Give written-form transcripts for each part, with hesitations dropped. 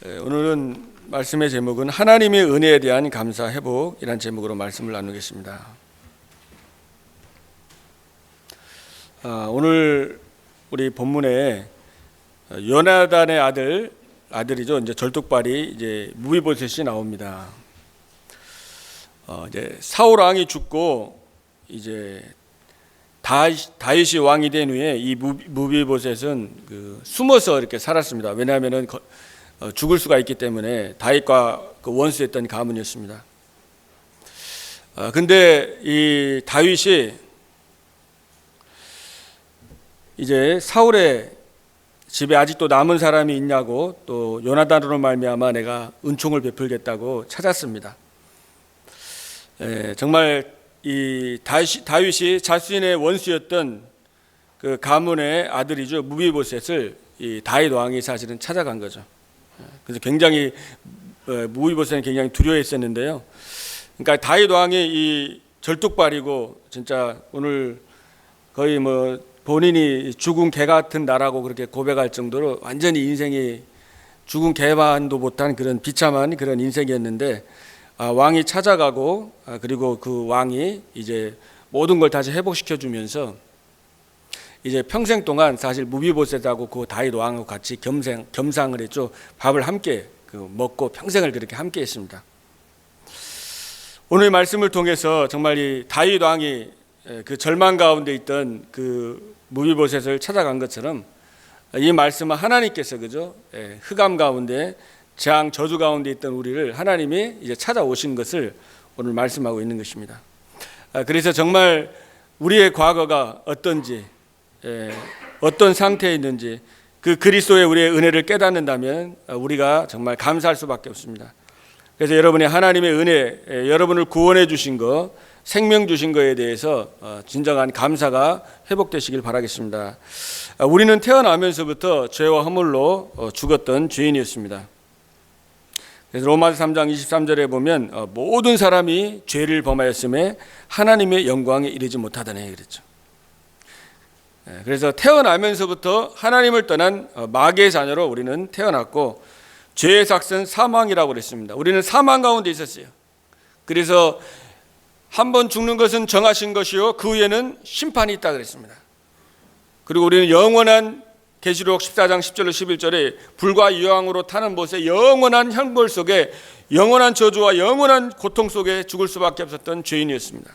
오늘은 말씀의 제목은 하나님의 은혜에 대한 감사 회복이라는 제목으로 말씀을 나누겠습니다. 오늘 우리 본문에 요나단의 아들이죠. 이제 절뚝발이 이제 무비보셋이 나옵니다. 이제 사울 왕이 죽고 이제 다윗이 왕이 된 후에 이 무비보셋은 숨어서 이렇게 살았습니다. 왜냐하면은 죽을 수가 있기 때문에 다윗과 원수했던 가문이었습니다. 근데 이 다윗이 이제 사울의 집에 아직도 남은 사람이 있냐고 또 요나단으로 말미암아 내가 은총을 베풀겠다고 찾았습니다. 정말 이 다윗이 자신의 원수였던 그 가문의 아들이죠. 무비보셋을 이 다윗 왕이 사실은 찾아간 거죠. 그래서 굉장히 무비보셋은 굉장히 두려워했었는데요. 그러니까 다윗 왕이 이 절뚝발이고 진짜 오늘 거의 뭐 본인이 죽은 개 같은 나라고 그렇게 고백할 정도로 완전히 인생이 죽은 개만도 못한 그런 비참한 그런 인생이었는데 왕이 찾아가고 그리고 그 왕이 이제 모든 걸 다시 회복시켜 주면서 이제 평생 동안 사실 무비보셋하고 그 다윗 왕하고 같이 겸상을 했죠. 밥을 함께 먹고 평생을 그렇게 함께 했습니다. 오늘 말씀을 통해서 정말 이 다윗 왕이 그 절망 가운데 있던 그 무비보셋을 찾아간 것처럼 이 말씀은 하나님께서 그죠? 흑암 가운데 재앙 저주 가운데 있던 우리를 하나님이 이제 찾아오신 것을 오늘 말씀하고 있는 것입니다. 그래서 정말 우리의 과거가 어떤지 어떤 상태에 있는지 그 그리스도의 우리의 은혜를 깨닫는다면 우리가 정말 감사할 수밖에 없습니다. 그래서 여러분의 하나님의 은혜, 여러분을 구원해 주신 것, 생명 주신 것에 대해서 진정한 감사가 회복되시길 바라겠습니다. 우리는 태어나면서부터 죄와 허물로 죽었던 죄인이었습니다. 그래서 로마서 3장 23절에 보면 모든 사람이 죄를 범하였음에 하나님의 영광에 이르지 못하다네 그랬죠. 그래서 태어나면서부터 하나님을 떠난 마귀의 자녀로 우리는 태어났고 죄의 삭은 사망이라고 그랬습니다. 우리는 사망 가운데 있었어요. 그래서 한 번 죽는 것은 정하신 것이요 그 후에는 심판이 있다 그랬습니다. 그리고 우리는 영원한 계시록 14장 10절로 11절에 불과 유황으로 타는 못에 영원한 형벌 속에 영원한 저주와 영원한 고통 속에 죽을 수밖에 없었던 죄인이었습니다.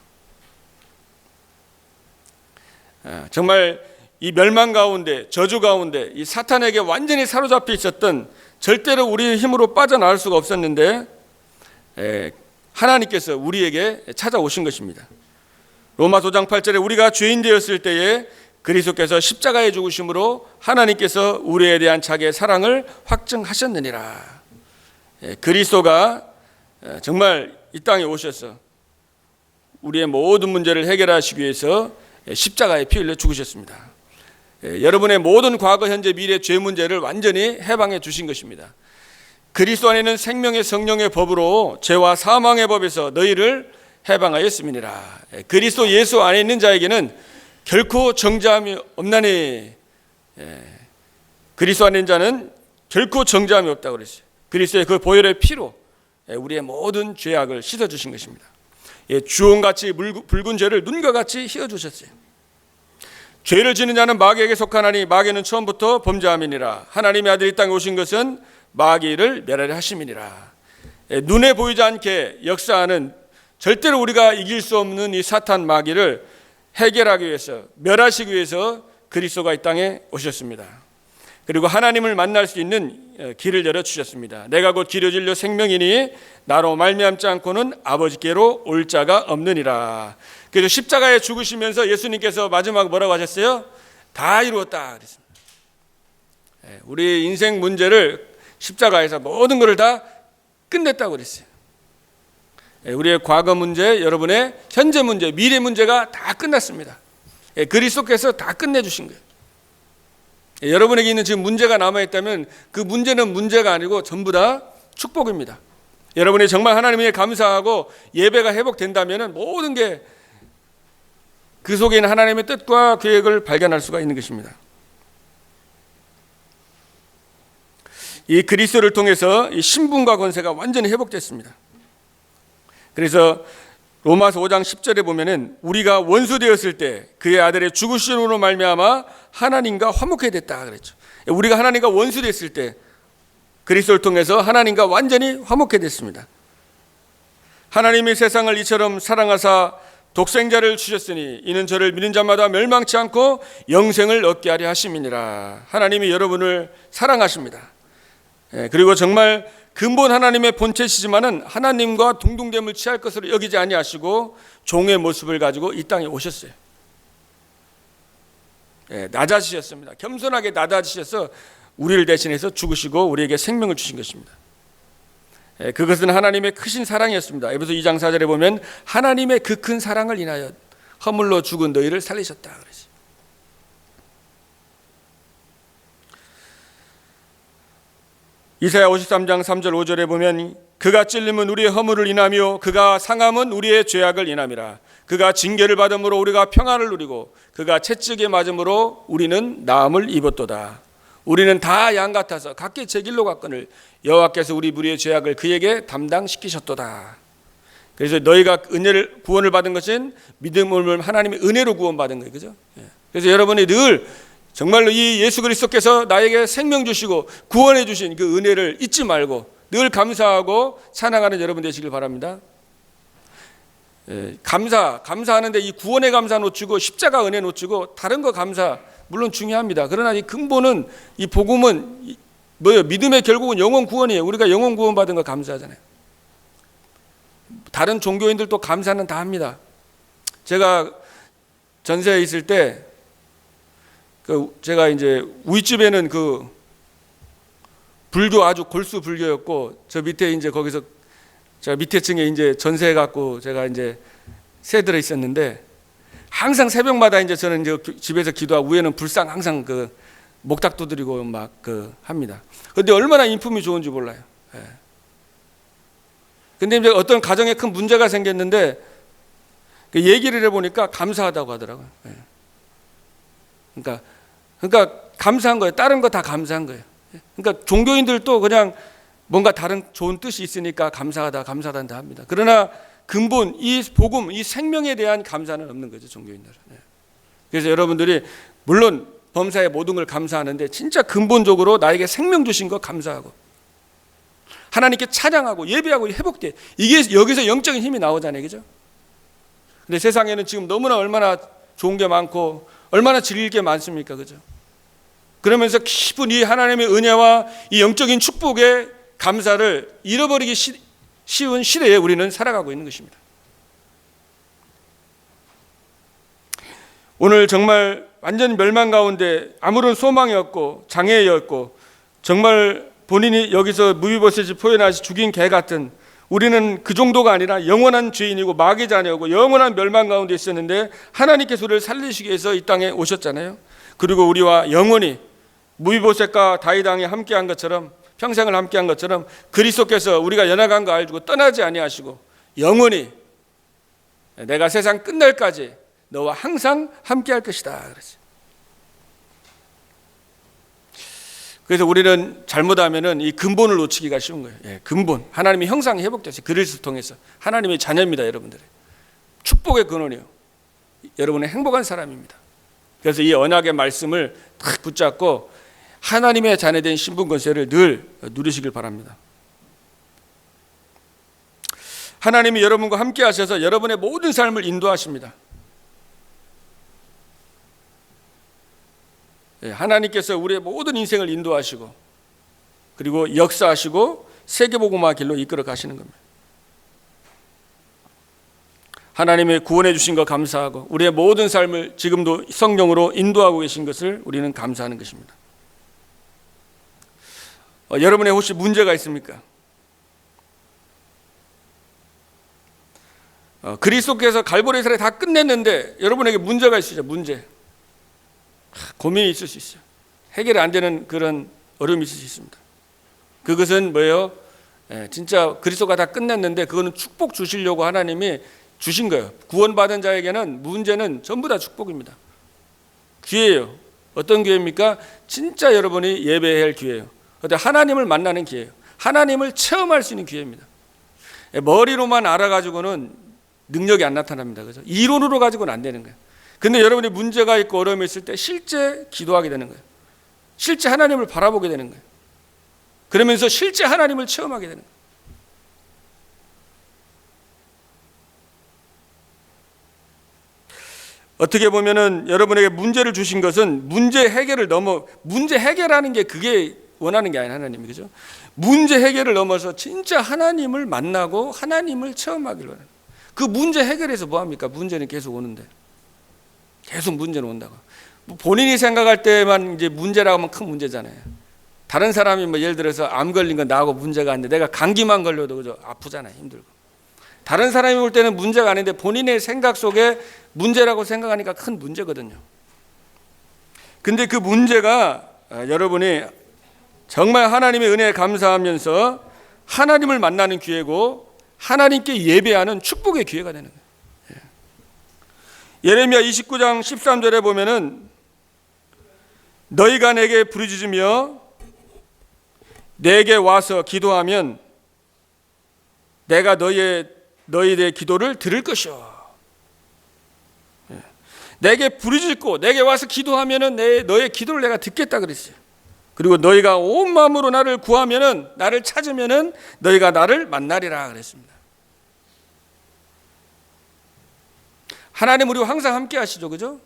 정말 이 멸망 가운데 저주 가운데 이 사탄에게 완전히 사로잡혀 있었던 절대로 우리의 힘으로 빠져나올 수가 없었는데 하나님께서 우리에게 찾아오신 것입니다. 로마서 5장 8절에 우리가 죄인 되었을 때에 그리스도께서 십자가에 죽으심으로 하나님께서 우리에 대한 자기의 사랑을 확증하셨느니라. 그리스도가 정말 이 땅에 오셔서 우리의 모든 문제를 해결하시기 위해서 십자가에 피 흘려 죽으셨습니다. 여러분의 모든 과거, 현재, 미래 죄 문제를 완전히 해방해 주신 것입니다. 그리스도 안에는 생명의 성령의 법으로 죄와 사망의 법에서 너희를 해방하였음이니라. 그리스도 예수 안에 있는 자에게는 결코 정죄함이 없나니. 그리스도 안에 있는 자는 결코 정죄함이 없다고 그랬어요. 그리스도의 그 보혈의 피로 우리의 모든 죄악을 씻어주신 것입니다. 주홍같이 붉은 죄를 눈과 같이 휘어주셨어요. 죄를 지는 자는 마귀에게 속하나니 마귀는 처음부터 범죄함이니라. 하나님의 아들이 이 땅에 오신 것은 마귀를 멸하려 하심이니라. 눈에 보이지 않게 역사하는 절대로 우리가 이길 수 없는 이 사탄 마귀를 해결하기 위해서 멸하시기 위해서 그리스도가 이 땅에 오셨습니다. 그리고 하나님을 만날 수 있는 길을 열어주셨습니다. 내가 곧 길이요 진리요 생명이니 나로 말미암지 않고는 아버지께로 올 자가 없느니라. 그래서 십자가에 죽으시면서 예수님께서 마지막 뭐라고 하셨어요? 다 이루었다 그랬습니다. 우리 인생 문제를 십자가에서 모든 것을 다 끝냈다고 그랬어요. 우리의 과거 문제, 여러분의 현재 문제, 미래 문제가 다 끝났습니다. 그리스도께서 다 끝내주신 거예요. 여러분에게 있는 지금 문제가 남아있다면 그 문제는 문제가 아니고 전부 다 축복입니다. 여러분이 정말 하나님께 감사하고 예배가 회복된다면 모든 게 그 속에 있는 하나님의 뜻과 계획을 발견할 수가 있는 것입니다. 이 그리스도를 통해서 이 신분과 권세가 완전히 회복됐습니다. 그래서 로마서 5장 10절에 보면은 우리가 원수 되었을 때 그의 아들의 죽으심으로 말미암아 하나님과 화목하게 됐다 그랬죠. 우리가 하나님과 원수 됐을 때 그리스도를 통해서 하나님과 완전히 화목하게 됐습니다. 하나님이 세상을 이처럼 사랑하사 독생자를 주셨으니 이는 저를 믿는 자마다 멸망치 않고 영생을 얻게 하려 하심이니라. 하나님이 여러분을 사랑하십니다. 그리고 정말 근본 하나님의 본체시지만은 하나님과 동등됨을 취할 것으로 여기지 아니하시고 종의 모습을 가지고 이 땅에 오셨어요. 낮아지셨습니다. 겸손하게 낮아지셔서 우리를 대신해서 죽으시고 우리에게 생명을 주신 것입니다. 그것은 하나님의 크신 사랑이었습니다. 에베소 2장 4절에 보면 하나님의 그 큰 사랑을 인하여 허물로 죽은 너희를 살리셨다 그랬어요. 이사야 53장 3절 5절에 보면 그가 찔림은 우리의 허물을 인하며 그가 상함은 우리의 죄악을 인함이라. 그가 징계를 받음으로 우리가 평안을 누리고 그가 채찍에 맞음으로 우리는 나음을 입었도다. 우리는 다 양 같아서 각기 제 길로 갔거늘 여호와께서 우리 무리의 죄악을 그에게 담당시키셨도다. 그래서 너희가 은혜를 구원을 받은 것은 믿음을 하나님의 은혜로 구원받은 거예요. 그죠? 그래서 여러분이 늘 정말로 이 예수 그리스도께서 나에게 생명 주시고 구원해 주신 그 은혜를 잊지 말고 늘 감사하고 찬양하는 여러분 되시길 바랍니다. 감사하는데 이 구원의 감사 놓치고 십자가 은혜 놓치고 다른 거 감사 물론 중요합니다. 그러나 이 근본은 이 복음은 뭐예요? 믿음의 결국은 영혼 구원이에요. 우리가 영혼 구원 받은 거 감사하잖아요. 다른 종교인들도 감사는 다 합니다. 제가 전세에 있을 때 제가 이제 우이집에는 그 불교 아주 골수 불교였고 저 밑에 이제 거기서 제가 밑에 층에 이제 전세해 갖고 제가 이제 새들어 있었는데 항상 새벽마다 이제 저는 이제 집에서 기도하고 위에는 불상 항상 그 목탁 두드리고 막 그 합니다. 근데 얼마나 인품이 좋은지 몰라요. 근데 이제 어떤 가정에 큰 문제가 생겼는데 그 얘기를 해보니까 감사하다고 하더라고요. 그러니까 감사한 거예요. 다른 거 다 감사한 거예요. 그러니까 종교인들도 그냥 뭔가 다른 좋은 뜻이 있으니까 감사하다 다 합니다. 그러나 근본 이 복음, 이 생명에 대한 감사는 없는 거죠, 종교인들은. 그래서 여러분들이 물론 범사의 모든 걸 감사하는데 진짜 근본적으로 나에게 생명 주신 거 감사하고 하나님께 찬양하고 예배하고 회복돼. 이게 여기서 영적인 힘이 나오잖아요, 그죠? 근데 세상에는 지금 너무나 얼마나 좋은 게 많고 얼마나 즐길 게 많습니까, 그죠? 그러면서 깊은 이 하나님의 은혜와 이 영적인 축복의 감사를 잃어버리기 쉬운 시대에 우리는 살아가고 있는 것입니다. 오늘 정말 완전 멸망 가운데 아무런 소망이 없고 장애였고 정말 본인이 여기서 무비보셋이 표현하시 죽인 개 같은 우리는 그 정도가 아니라 영원한 죄인이고 마귀 자녀고 영원한 멸망 가운데 있었는데 하나님께서 우리를 살리시기 위해서 이 땅에 오셨잖아요. 그리고 우리와 영원히 무비보셋과 다윗 왕이 함께한 것처럼 평생을 함께한 것처럼 그리스도께서 우리가 연약한 거 알고 떠나지 아니하시고 영원히 내가 세상 끝날까지 너와 항상 함께할 것이다 그랬어요. 그래서 우리는 잘못하면은 이 근본을 놓치기가 쉬운 거예요. 근본 하나님의 형상이 회복됐어요. 그리스도를 통해서 하나님의 자녀입니다, 여러분들. 축복의 근원이요. 여러분은 행복한 사람입니다. 그래서 이 언약의 말씀을 딱 붙잡고 하나님의 자녀된 신분 권세를 늘 누리시길 바랍니다. 하나님이 여러분과 함께 하셔서 여러분의 모든 삶을 인도하십니다. 하나님께서 우리의 모든 인생을 인도하시고 그리고 역사하시고 세계복음화 길로 이끌어 가시는 겁니다. 하나님의 구원해 주신 것 감사하고 우리의 모든 삶을 지금도 성령으로 인도하고 계신 것을 우리는 감사하는 것입니다. 여러분의 혹시 문제가 있습니까? 그리스도께서 갈보리 사례 다 끝냈는데 여러분에게 문제가 있으시죠? 문제. 고민이 있을 수 있어요. 해결이 안 되는 그런 어려움이 있을 수 있습니다. 그것은 뭐예요? 진짜 그리스도가 다 끝냈는데 그거는 축복 주시려고 하나님이 주신 거예요. 구원받은 자에게는 문제는 전부 다 축복입니다. 기회예요. 어떤 기회입니까? 진짜 여러분이 예배해야 할 기회예요. 그런데 하나님을 만나는 기회예요. 하나님을 체험할 수 있는 기회입니다. 머리로만 알아가지고는 능력이 안 나타납니다. 그죠? 이론으로 가지고는 안 되는 거예요. 근데 여러분이 문제가 있고 어려움이 있을 때 실제 기도하게 되는 거예요. 실제 하나님을 바라보게 되는 거예요. 그러면서 실제 하나님을 체험하게 되는 거예요. 어떻게 보면은 여러분에게 문제를 주신 것은 문제 해결하는 게 그게 원하는 게 아니라 하나님이, 그죠? 문제 해결을 넘어서 진짜 하나님을 만나고 하나님을 체험하기를 원하는. 그 문제 해결해서 뭐 합니까? 문제는 계속 오는데. 계속 문제는 온다고. 본인이 생각할 때만 이제 문제라고 하면 큰 문제잖아요. 다른 사람이 뭐 예를 들어서 암 걸린 건 나하고 문제가 아닌데 내가 감기만 걸려도 그죠? 아프잖아요. 힘들고. 다른 사람이 볼 때는 문제가 아닌데 본인의 생각 속에 문제라고 생각하니까 큰 문제거든요. 근데 그 문제가 여러분이 정말 하나님의 은혜에 감사하면서 하나님을 만나는 기회고 하나님께 예배하는 축복의 기회가 되는 거예요. 예레미야 29장 13절에 보면은 너희가 내게 부르짖으며 내게 와서 기도하면 내가 너희의 기도를 들을 것이요. 내게 부르짖고 내게 와서 기도하면은 너의 기도를 내가 듣겠다 그랬어요. 그리고 너희가 온 마음으로 나를 구하면은, 나를 찾으면은 너희가 나를 만나리라 그랬습니다. 하나님 우리와 항상 함께 하시죠, 그죠?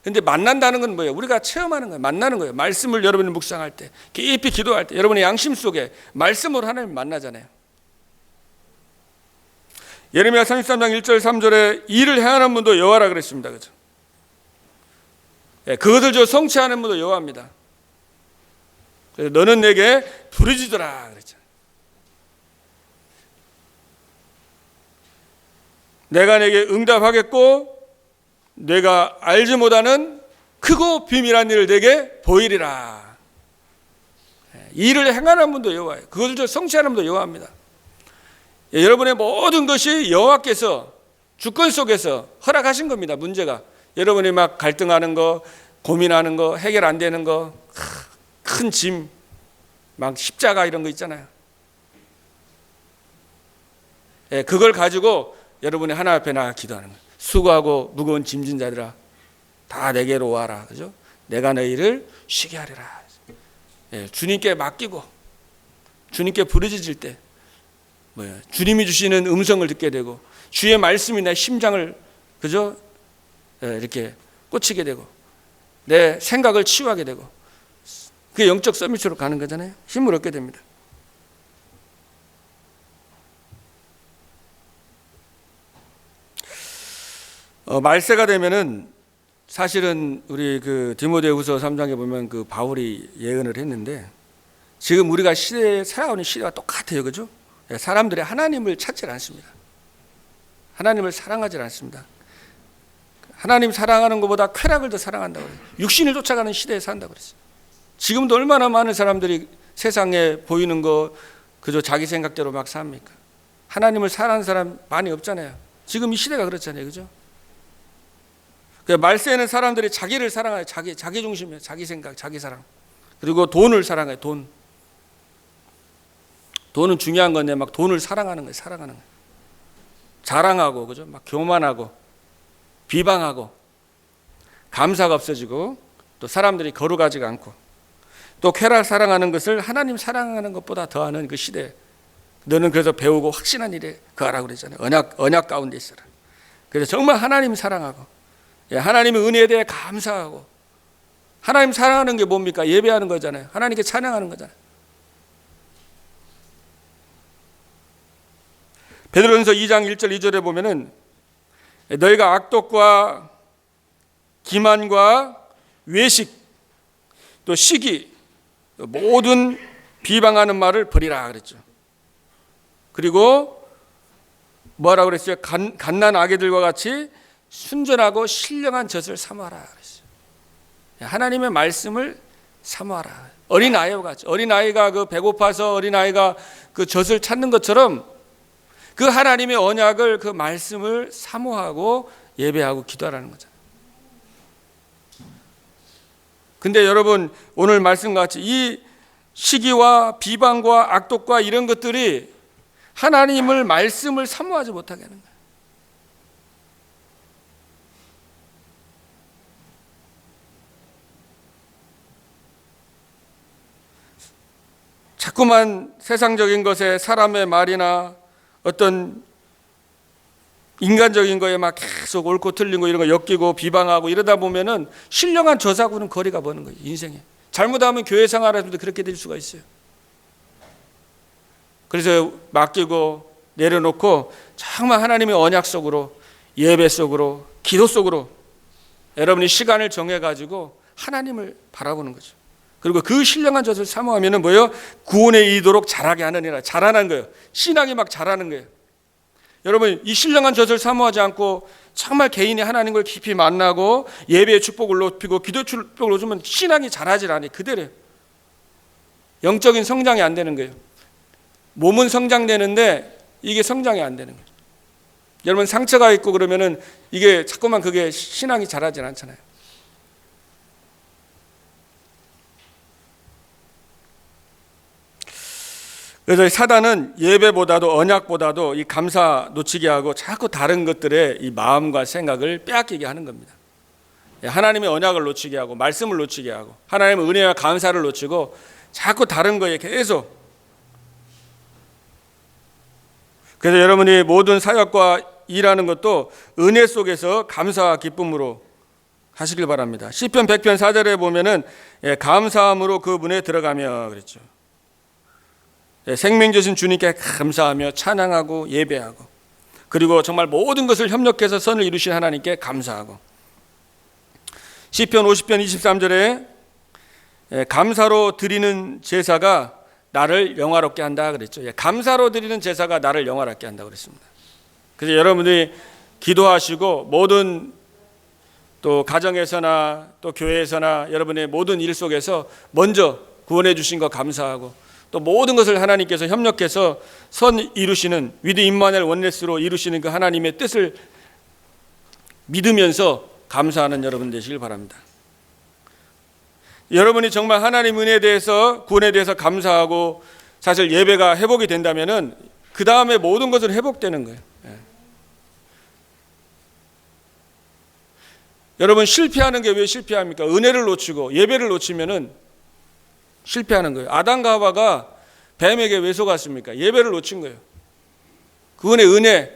근데 만난다는 건 뭐예요? 우리가 체험하는 거예요. 만나는 거예요. 말씀을 여러분이 묵상할 때, 깊이 기도할 때, 여러분의 양심 속에 말씀으로 하나님 만나잖아요. 예레미야 33장 1절 3절에 일을 행하는 분도 여호와라 그랬습니다, 그죠? 그것을 성취하는 분도 여호와입니다. 그래서 너는 내게 부르짖으라 그랬잖아요. 내가 내게 응답하겠고 내가 알지 못하는 크고 비밀한 일을 내게 보이리라. 일을 행하는 분도 여호와예요. 그것을 성취하는 분도 여호와입니다. 여러분의 모든 것이 여호와께서 주권 속에서 허락하신 겁니다. 문제가 여러분이 막 갈등하는 거, 고민하는 거, 해결 안 되는 거, 큰 짐, 막 십자가 이런 거 있잖아요. 그걸 가지고 여러분이 하나님 앞에 나가 기도하는 거예요. 수고하고 무거운 짐진 자들아 다 내게로 와라, 그죠? 내가 너희를 쉬게 하리라. 주님께 맡기고 주님께 부르짖을 때 주님이 주시는 음성을 듣게 되고 주의 말씀이 내 심장을, 그죠? 이렇게 꽂히게 되고 내 생각을 치유하게 되고 그게 영적 서밋으로 가는 거잖아요. 힘을 얻게 됩니다. 말세가 되면은 사실은 우리 그 디모데후서 3장에 보면 그 바울이 예언을 했는데 지금 우리가 살아오는 시대와 똑같아요, 그죠? 사람들이 하나님을 찾지 않습니다. 하나님을 사랑하지 않습니다. 하나님 사랑하는 것보다 쾌락을 더 사랑한다고 그래요. 육신을 쫓아가는 시대에 산다고 그랬어요. 지금도 얼마나 많은 사람들이 세상에 보이는 거 그저 자기 생각대로 막 삽니까? 하나님을 사랑하는 사람 많이 없잖아요. 지금 이 시대가 그렇잖아요, 그죠? 말세에는 사람들이 자기를 사랑해요. 자기 중심이에요. 자기 생각, 자기 사랑. 그리고 돈을 사랑해요. 돈은 중요한 건데 막 돈을 사랑하는 거예요. 사랑하는 거예요. 자랑하고, 그죠? 막 교만하고, 비방하고, 감사가 없어지고, 또 사람들이 거룩하지가 않고, 또 쾌락 사랑하는 것을 하나님 사랑하는 것보다 더하는 그 시대. 너는 그래서 배우고 확신한 일에 거하라고 그랬잖아요. 언약 가운데 있어라. 그래서 정말 하나님 사랑하고, 하나님의 은혜에 대해 감사하고, 하나님 사랑하는 게 뭡니까? 예배하는 거잖아요. 하나님께 찬양하는 거잖아요. 베드로전서 2장 1절 2절에 보면은 너희가 악독과 기만과 외식 또 시기 모든 비방하는 말을 버리라 그랬죠. 그리고 뭐라고 그랬어요? 갓난 아기들과 같이 순전하고 신령한 젖을 사모하라 그랬어요. 하나님의 말씀을 사모하라. 어린아이와 같이, 어린아이가 그 배고파서 어린아이가 그 젖을 찾는 것처럼 그 하나님의 언약을, 그 말씀을 사모하고 예배하고 기도하라는 거죠. 근데 여러분 오늘 말씀과 같이 이 시기와 비방과 악독과 이런 것들이 하나님을 말씀을 사모하지 못하게 하는 거예요. 자꾸만 세상적인 것에 사람의 말이나 어떤 인간적인 거에 막 계속 옳고 틀린 거 이런 거 엮이고 비방하고 이러다 보면은 신령한 저사고는 거리가 먼 거예요. 인생에 잘못하면 교회 생활에서도 그렇게 될 수가 있어요. 그래서 맡기고 내려놓고 정말 하나님의 언약 속으로, 예배 속으로, 기도 속으로 여러분이 시간을 정해가지고 하나님을 바라보는 거죠. 그리고 그 신령한 젖을 사모하면은 뭐예요? 구원에 이르도록 자라게 하느니라. 자라는 거예요. 신앙이 막 자라는 거예요. 여러분, 이 신령한 젖을 사모하지 않고 정말 개인이 하나님을 깊이 만나고 예배의 축복을 높이고 기도의 축복을 높이면 신앙이 자라질 않아요. 그대로요. 영적인 성장이 안 되는 거예요. 몸은 성장되는데 이게 성장이 안 되는 거예요. 여러분, 상처가 있고 그러면은 이게 자꾸만 그게 신앙이 자라질 않잖아요. 그래서 사단은 예배보다도 언약보다도 이 감사 놓치게 하고 자꾸 다른 것들에 이 마음과 생각을 빼앗기게 하는 겁니다. 하나님의 언약을 놓치게 하고 말씀을 놓치게 하고 하나님의 은혜와 감사를 놓치고 자꾸 다른 거에 계속. 그래서 여러분이 모든 사역과 일하는 것도 은혜 속에서 감사와 기쁨으로 하시길 바랍니다. 시편 100편 4절에 보면은 감사함으로 그 문에 들어가며 그랬죠. 생명 주신 주님께 감사하며 찬양하고 예배하고 그리고 정말 모든 것을 협력해서 선을 이루신 하나님께 감사하고 시편 50편 23절에 감사로 드리는 제사가 나를 영화롭게 한다 그랬죠. 감사로 드리는 제사가 나를 영화롭게 한다 그랬습니다. 그래서 여러분들이 기도하시고 모든 또 가정에서나 또 교회에서나 여러분의 모든 일 속에서 먼저 구원해 주신 거 감사하고 또 모든 것을 하나님께서 협력해서 선 이루시는 위드 임마누엘 원네스로 이루시는 그 하나님의 뜻을 믿으면서 감사하는 여러분 되시길 바랍니다. 여러분이 정말 하나님 은혜에 대해서 구원에 대해서 감사하고 사실 예배가 회복이 된다면은 그 다음에 모든 것은 회복되는 거예요. 여러분 실패하는 게 왜 실패합니까? 은혜를 놓치고 예배를 놓치면은 실패하는 거예요. 아담과 하와가 뱀에게 왜 속았습니까? 예배를 놓친 거예요. 그분의 은혜,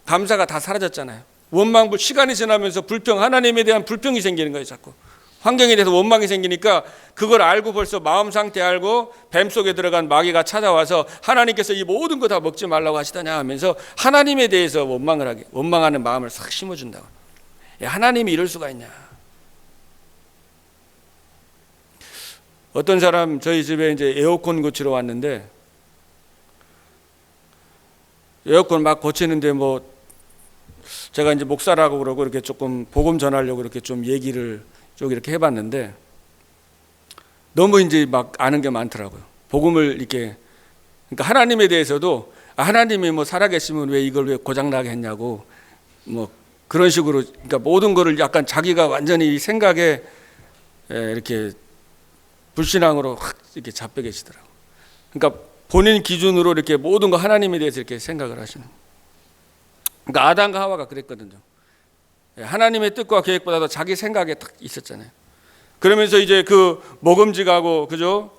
감사가 다 사라졌잖아요. 원망불, 시간이 지나면서 불평, 하나님에 대한 불평이 생기는 거예요. 자꾸 환경에 대해서 원망이 생기니까 그걸 알고 벌써 마음 상태 알고 뱀 속에 들어간 마귀가 찾아와서 하나님께서 이 모든 거 다 먹지 말라고 하시다냐 하면서 하나님에 대해서 원망하는 마음을 싹 심어준다고. 하나님이 이럴 수가 있냐? 어떤 사람 저희 집에 이제 에어컨 고치러 왔는데 에어컨 막 고치는데 뭐 제가 이제 목사라고 그러고 이렇게 조금 복음 전하려고 이렇게 좀 얘기를 쭉 이렇게 해봤는데 너무 이제 막 아는 게 많더라고요. 복음을 이렇게 그러니까 하나님에 대해서도 하나님이 뭐 살아계시면 왜 이걸 왜 고장나게 했냐고 뭐 그런 식으로 그러니까 모든 거를 약간 자기가 완전히 생각에 이렇게 불신앙으로 확 이렇게 잡혀 계시더라고요. 그러니까 본인 기준으로 이렇게 모든 거 하나님에 대해서 이렇게 생각을 하시는. 그러니까 아담과 하와가 그랬거든요. 하나님의 뜻과 계획보다도 자기 생각에 딱 있었잖아요. 그러면서 이제 그 먹음직하고 그죠?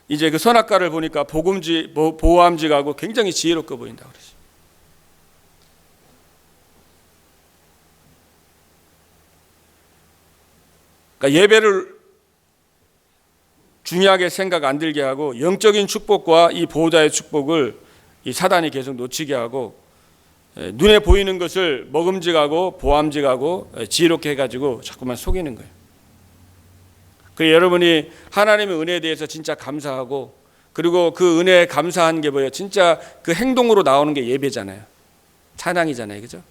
이제 그 선악과를 보니까 보암직하고 굉장히 지혜롭게 보인다 그러죠. 그러니까 예배를 중요하게 생각 안 들게 하고 영적인 축복과 이 보호자의 축복을 이 사단이 계속 놓치게 하고 눈에 보이는 것을 먹음직하고 보암직하고 지혜롭게 해가지고 자꾸만 속이는 거예요. 그래서 여러분이 하나님의 은혜에 대해서 진짜 감사하고 그리고 그 은혜에 감사한 게 뭐예요? 진짜 그 행동으로 나오는 게 예배잖아요. 찬양이잖아요. 그죠?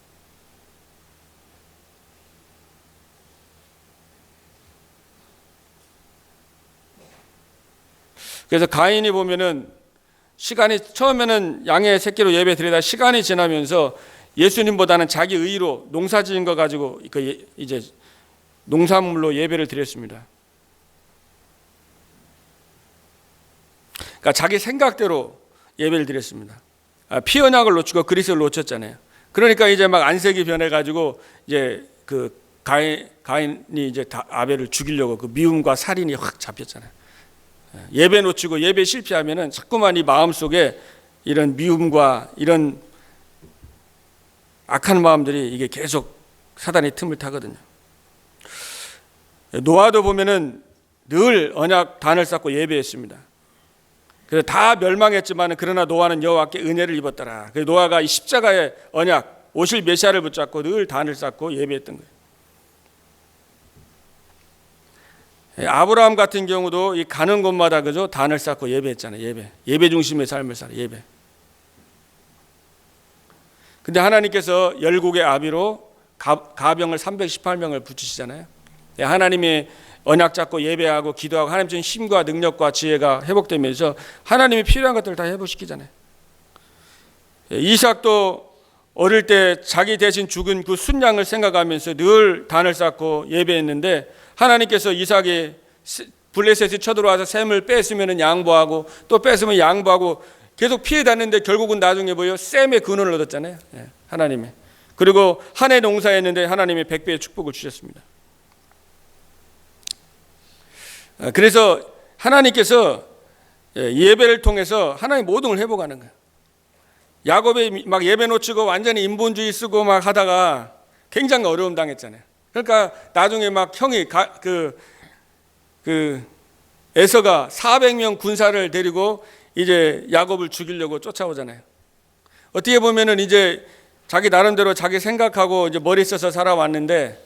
그래서 가인이 보면은 시간이 처음에는 양의 새끼로 예배 드리다 시간이 지나면서 예수님보다는 자기 의로 농사지은 거 가지고 그 이제 농산물로 예배를 드렸습니다. 그러니까 자기 생각대로 예배를 드렸습니다. 피 언약을 놓치고 그리스도를 놓쳤잖아요. 그러니까 이제 막 안색이 변해가지고 이제 그 가인이 이제 아벨을 죽이려고 그 미움과 살인이 확 잡혔잖아요. 예배 놓치고 예배 실패하면은 자꾸만 이 마음 속에 이런 미움과 이런 악한 마음들이 이게 계속 사단의 틈을 타거든요. 노아도 보면은 늘 언약 단을 쌓고 예배했습니다. 그래서 다 멸망했지만 그러나 노아는 여호와께 은혜를 입었더라. 그래서 노아가 이 십자가의 언약 오실 메시아를 붙잡고 늘 단을 쌓고 예배했던 거예요. 아브라함 같은 경우도 이 가는 곳마다 그죠 단을 쌓고 예배했잖아요. 예배 중심의 삶을 살아. 예배. 근데 하나님께서 열국의 아비로 가병을 318명을 붙이시잖아요. 하나님의 언약 잡고 예배하고 기도하고 하나님 주신 힘과 능력과 지혜가 회복되면서 하나님이 필요한 것들을 다 회복시키잖아요. 이삭도 어릴 때 자기 대신 죽은 그 순양을 생각하면서 늘 단을 쌓고 예배했는데 하나님께서 이삭이 블레셋이 쳐들어와서 셈을 뺐으면 양보하고 또 뺐으면 양보하고 계속 피해 다녔는데 결국은 나중에 셈의 근원을 얻었잖아요. 하나님이. 그리고 한 해 농사했는데 하나님이 100배의 축복을 주셨습니다. 그래서 하나님께서 예배를 통해서 하나님 모든 걸 회복하는 거예요. 야곱이 막 예배 놓치고 완전히 인본주의 쓰고 막 하다가 굉장히 어려움 당했잖아요. 그러니까 나중에 막 형이 에서가 400명 군사를 데리고 이제 야곱을 죽이려고 쫓아오잖아요. 어떻게 보면은 이제 자기 나름대로 자기 생각하고 이제 머리 써서 살아왔는데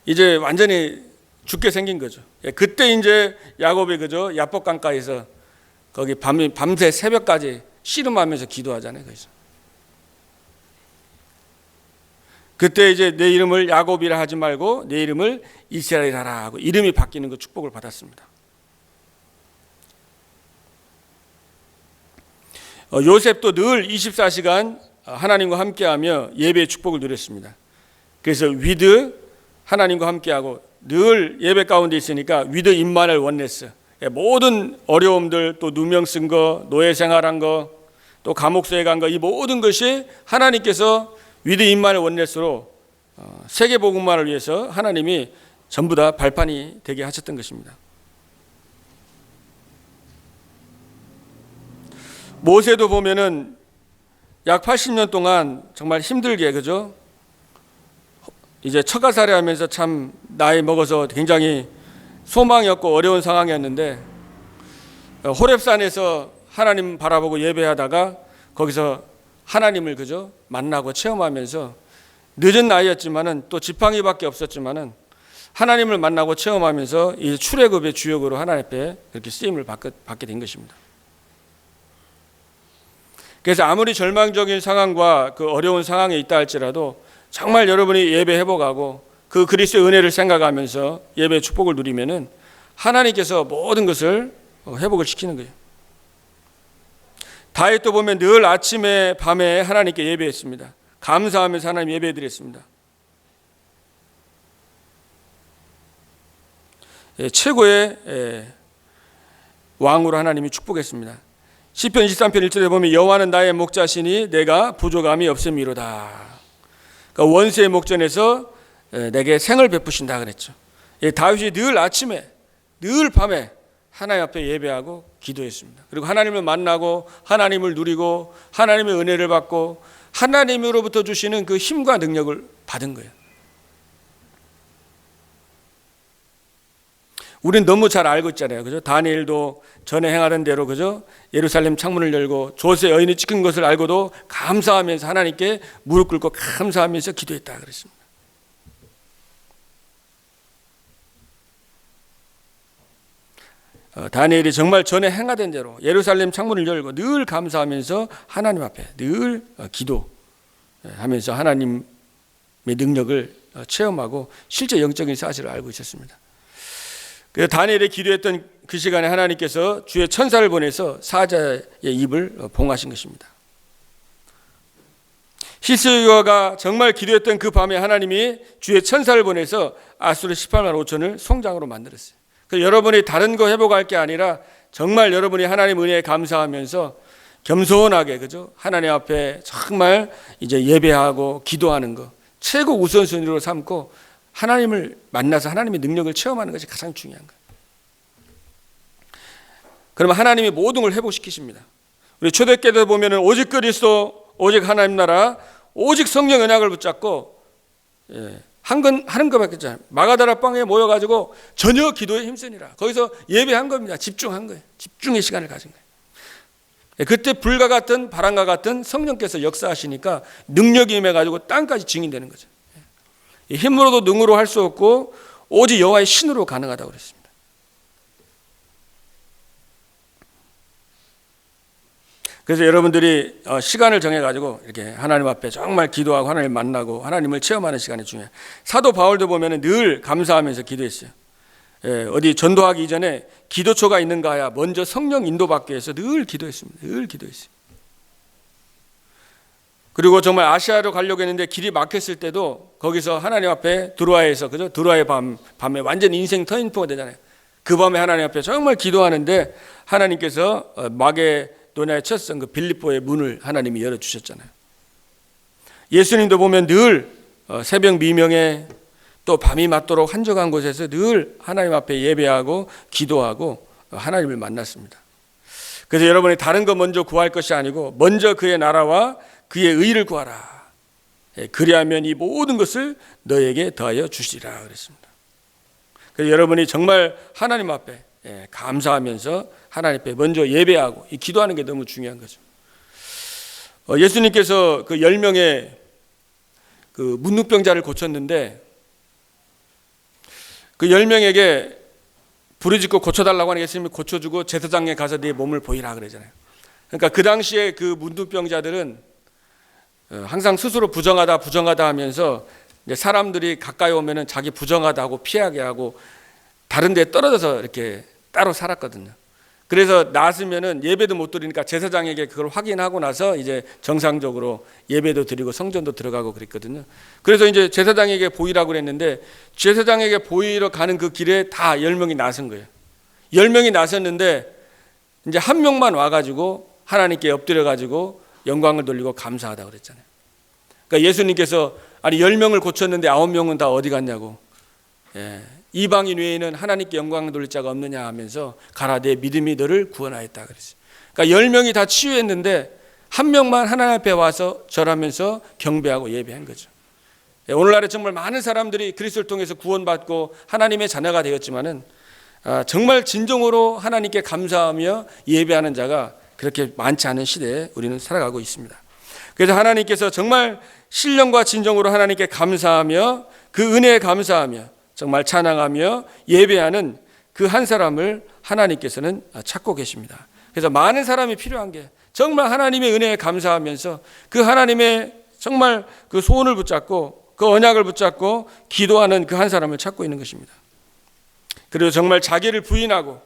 이제 완전히 죽게 생긴 거죠. 그때 이제 야곱이 그죠 야복강가에서 거기 밤새 새벽까지 씨름하면서 기도하잖아요. 그래서 그때 이제 내 이름을 야곱이라 하지 말고 내 이름을 이스라엘이라 하고 이름이 바뀌는 그 축복을 받았습니다. 요셉도 늘 24시간 하나님과 함께하며 예배의 축복을 누렸습니다. 그래서 위드 하나님과 함께하고 늘 예배 가운데 있으니까 위드 임마누엘 원네스 모든 어려움들 또 누명 쓴 거 노예 생활한 거 또 감옥소에 간 거 이 모든 것이 하나님께서 위드 임마누엘 원네스로 세계 복음만을 위해서 하나님이 전부 다 발판이 되게 하셨던 것입니다. 모세도 보면은 약 80년 동안 정말 힘들게 그죠? 이제 처가살이 하면서 참 나이 먹어서 굉장히 소망이 없고 어려운 상황이었는데 호렙산에서 하나님 바라보고 예배하다가 거기서 하나님을 그죠? 만나고 체험하면서 늦은 나이였지만은 또 지팡이밖에 없었지만은 하나님을 만나고 체험하면서 이 출애굽의 주역으로 하나님 앞에 그렇게 쓰임을 받게 된 것입니다. 그래서 아무리 절망적인 상황과 그 어려운 상황에 있다 할지라도 정말 여러분이 예배 회복하고 그 그리스도의 은혜를 생각하면서 예배의 축복을 누리면은 하나님께서 모든 것을 회복을 시키는 거예요. 다윗도 보면 늘 아침에 밤에 하나님께 예배했습니다. 감사하면서 하나님 예배드렸습니다. 최고의 왕으로 하나님이 축복했습니다. 시편 23편 1절에 보면 여호와는 나의 목자시니 내가 부족함이 없음이로다. 그러니까 원수의 목전에서 내게 생을 베푸신다 그랬죠. 다윗이 늘 아침에 늘 밤에 하나님 앞에 예배하고 기도했습니다. 그리고 하나님을 만나고 하나님을 누리고 하나님의 은혜를 받고 하나님으로부터 주시는 그 힘과 능력을 받은 거예요. 우리는 너무 잘 알고 있잖아요. 그죠? 다니엘도 전에 행하던 대로 그죠? 예루살렘 창문을 열고 조세 여인이 찍힌 것을 알고도 감사하면서 하나님께 무릎 꿇고 감사하면서 기도했다 그랬습니다. 다니엘이 정말 전에 행하던 대로 예루살렘 창문을 열고 늘 감사하면서 하나님 앞에 늘 기도하면서 하나님의 능력을 체험하고 실제 영적인 사실을 알고 있었습니다. 그래서 다니엘이 기도했던 그 시간에 하나님께서 주의 천사를 보내서 사자의 입을 봉하신 것입니다. 히스기야가 정말 기도했던 그 밤에 하나님이 주의 천사를 보내서 아수르 18만 5천을 송장으로 만들었어요. 그래서 여러분이 다른 거 회복할 게 아니라 정말 여러분이 하나님 은혜에 감사하면서 겸손하게, 그죠? 하나님 앞에 정말 이제 예배하고 기도하는 거 최고 우선순위로 삼고 하나님을 만나서 하나님의 능력을 체험하는 것이 가장 중요한 거예요. 그러면 하나님이 모든 걸 회복시키십니다. 우리 초대교회 보면은 오직 그리스도, 오직 하나님 나라, 오직 성령 언약을 붙잡고 하는 것밖에 없잖아요. 마가다라 방에 모여가지고 전혀 기도에 힘쓰니라. 거기서 예배한 겁니다. 집중한 거예요. 집중의 시간을 가진 거예요. 그때 불과 같은 바람과 같은 성령께서 역사하시니까 능력이 임해가지고 땅까지 증인되는 거죠. 힘으로도 능으로 할 수 없고 오직 여호와의 신으로 가능하다고 그랬습니다. 그래서 여러분들이 시간을 정해가지고 이렇게 하나님 앞에 정말 기도하고 하나님 만나고 하나님을 체험하는 시간이 중요해요. 사도 바울도 보면 늘 감사하면서 기도했어요. 어디 전도하기 이전에 기도초가 있는가 하야 먼저 성령 인도받기 위해서 늘 기도했습니다. 늘 기도했어요. 그리고 정말 아시아로 가려고 했는데 길이 막혔을 때도 거기서 하나님 앞에 두루아에서, 그죠? 두루아의 밤에 완전 인생 터닝포가 되잖아요. 그 밤에 하나님 앞에 정말 기도하는데 하나님께서 마게도냐의 첫 성 그 빌립보의 문을 하나님이 열어주셨잖아요. 예수님도 보면 늘 새벽 미명에 또 밤이 맞도록 한적한 곳에서 늘 하나님 앞에 예배하고 기도하고 하나님을 만났습니다. 그래서 여러분이 다른 거 먼저 구할 것이 아니고 먼저 그의 나라와 그의 의를 구하라. 그리하면 이 모든 것을 너에게 더하여 주시리라 그랬습니다. 그래서 여러분이 정말 하나님 앞에 감사하면서 하나님 앞에 먼저 예배하고 기도하는 게 너무 중요한 거죠. 예수님께서 그 10명의 그 문둥병자를 고쳤는데 그 10명에게 부르짖고 고쳐달라고 하는 예수님이 고쳐주고 제사장에 가서 네 몸을 보이라 그러잖아요. 그러니까 그 당시에 그 문둥병자들은 항상 스스로 부정하다 하면서 이제 사람들이 가까이 오면은 자기 부정하다고 피하게 하고 다른 데 떨어져서 이렇게 따로 살았거든요. 그래서 나았으면은 예배도 못 드리니까 제사장에게 그걸 확인하고 나서 이제 정상적으로 예배도 드리고 성전도 들어가고 그랬거든요. 그래서 이제 제사장에게 보이라고 그랬는데 제사장에게 보이러 가는 그 길에 다 10명이 나선 거예요. 10명이 나섰는데 이제 한 명만 와가지고 하나님께 엎드려가지고 영광을 돌리고 감사하다고 그랬잖아요. 그러니까 예수님께서 아니 10명을 고쳤는데 9명은 다 어디 갔냐고. 이방인 외에는 하나님께 영광을 돌릴 자가 없느냐 하면서 가라 내 믿음이 너를 구원하였다 그랬어요. 그러니까 10명이 다 치유했는데 한 명만 하나님 앞에 와서 절하면서 경배하고 예배한 거죠. 오늘날에 정말 많은 사람들이 그리스도를 통해서 구원받고 하나님의 자녀가 되었지만은 정말 진정으로 하나님께 감사하며 예배하는 자가 그렇게 많지 않은 시대에 우리는 살아가고 있습니다. 그래서 하나님께서 정말 신령과 진정으로 하나님께 감사하며 그 은혜에 감사하며 정말 찬양하며 예배하는 그 한 사람을 하나님께서는 찾고 계십니다. 그래서 많은 사람이 필요한 게 정말 하나님의 은혜에 감사하면서 그 하나님의 정말 그 소원을 붙잡고 그 언약을 붙잡고 기도하는 그 한 사람을 찾고 있는 것입니다. 그리고 정말 자기를 부인하고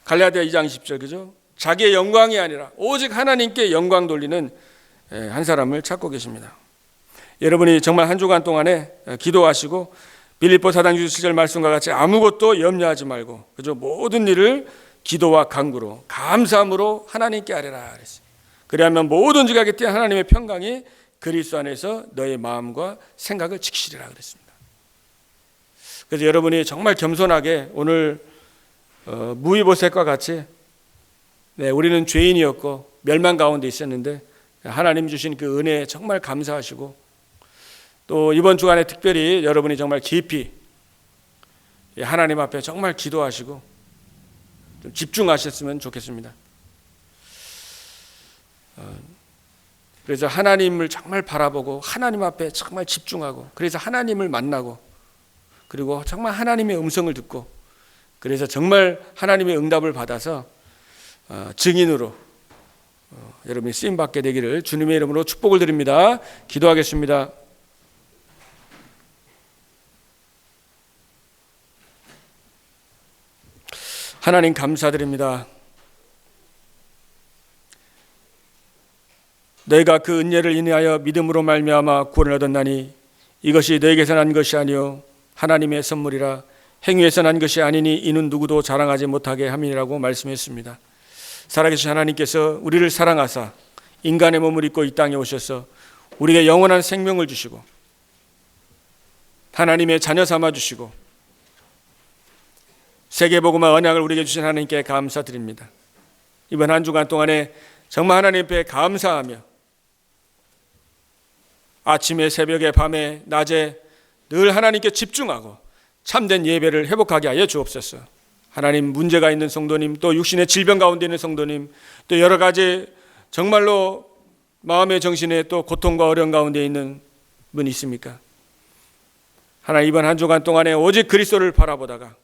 갈라디아 2장 10절 그죠? 자기의 영광이 아니라 오직 하나님께 영광 돌리는 한 사람을 찾고 계십니다. 여러분이 정말 한 주간 동안에 기도하시고 빌립보 4장 7절 말씀과 같이 아무것도 염려하지 말고 그죠? 모든 일을 기도와 간구로 감사함으로 하나님께 아뢰라 그랬어요. 그리하면 모든 지각에 뛰어 하나님의 평강이 그리스도 안에서 너의 마음과 생각을 지키시리라 그랬습니다. 그래서 여러분이 정말 겸손하게 오늘 무위보셋과 같이 우리는 죄인이었고 멸망 가운데 있었는데 하나님 주신 그 은혜에 정말 감사하시고 또 이번 주간에 특별히 여러분이 정말 깊이 하나님 앞에 정말 기도하시고 좀 집중하셨으면 좋겠습니다. 그래서 하나님을 정말 바라보고 하나님 앞에 정말 집중하고 그래서 하나님을 만나고 그리고 정말 하나님의 음성을 듣고 그래서 정말 하나님의 응답을 받아서 증인으로 여러분이 쓰임받게 되기를 주님의 이름으로 축복을 드립니다. 기도하겠습니다. 하나님 감사드립니다. 너희가 그 은혜를 인하여 믿음으로 말미암아 구원을 얻었나니 이것이 너에게서 난 것이 아니요 하나님의 선물이라 행위에서 난 것이 아니니 이는 누구도 자랑하지 못하게 함이라고 말씀했습니다. 살아계신 하나님께서 우리를 사랑하사 인간의 몸을 입고 이 땅에 오셔서 우리에게 영원한 생명을 주시고 하나님의 자녀 삼아 주시고 세계복음화 언약을 우리에게 주신 하나님께 감사드립니다. 이번 한 주간 동안에 정말 하나님 앞에 감사하며 아침에 새벽에 밤에 낮에 늘 하나님께 집중하고 참된 예배를 회복하게 하여 주옵소서. 하나님, 문제가 있는 성도님, 또 육신의 질병 가운데 있는 성도님, 또 여러 가지 정말로 마음의 정신에 또 고통과 어려움 가운데 있는 분 있습니까? 하나님, 이번 한 주간 동안에 오직 그리스도를 바라보다가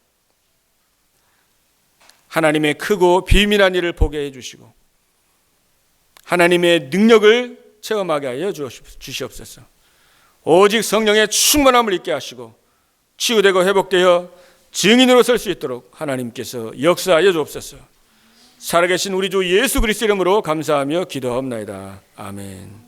하나님의 크고 비밀한 일을 보게 해주시고 하나님의 능력을 체험하게 하여 주시옵소서. 오직 성령의 충만함을 있게 하시고 치유되고 회복되어 증인으로 설 수 있도록 하나님께서 역사하여 주옵소서. 살아계신 우리 주 예수 그리스도 이름으로 감사하며 기도하옵나이다. 아멘.